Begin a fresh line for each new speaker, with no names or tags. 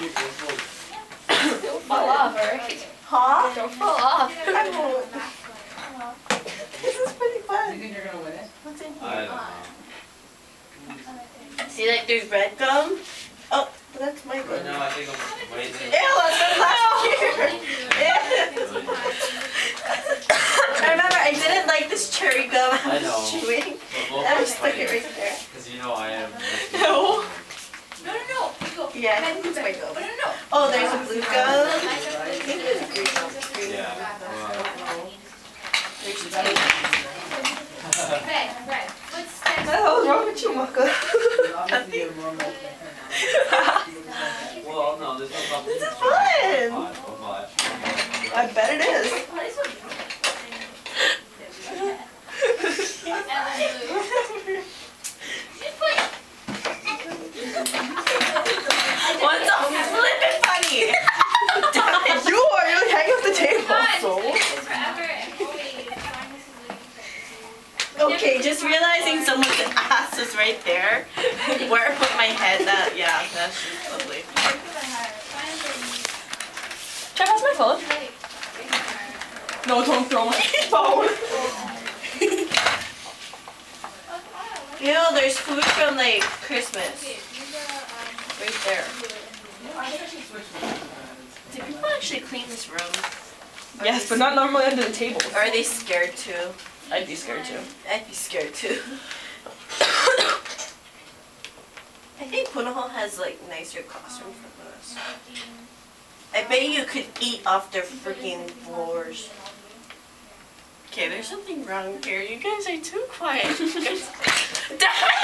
Don't fall off, alright?
Huh?
Don't fall off.
I won't. This is pretty fun.
Do you think you're gonna win it?
What's in
I
here?
don't know.
See, like there's red gum. Oh, that's my
Right
gum.
now I think I'm waiting.
Ew, that's from last year. I remember I didn't like this cherry gum I
I
was
know.
chewing.
But
I just stuck it right there.
because you know I am.
No.
No.
Yeah, I think it's my gum.
No.
Oh, there's a blue gum. I think there's a green gum. Green
Yeah.
gum. There's two.
Red. What's
What the hell is wrong with you, Maka?
Well, no, there's no problem.
This is fun. I bet it is. What's so flippin' funny? You are really hanging off the table. Okay, just realizing someone's ass is right there. Where I put my head, yeah, that's just lovely. Should I pass my phone? No, don't throw my phone. Ew, there's food from like Christmas. Right there. Do people actually clean this room?
Yes, but not normally under the table.
Or are they scared too?
I'd be scared too.
I'd be scared too. I think Punahou has like nicer classrooms than us. I bet you could eat off their freaking floors. Okay, there's something wrong here. You guys are too quiet. Damn it!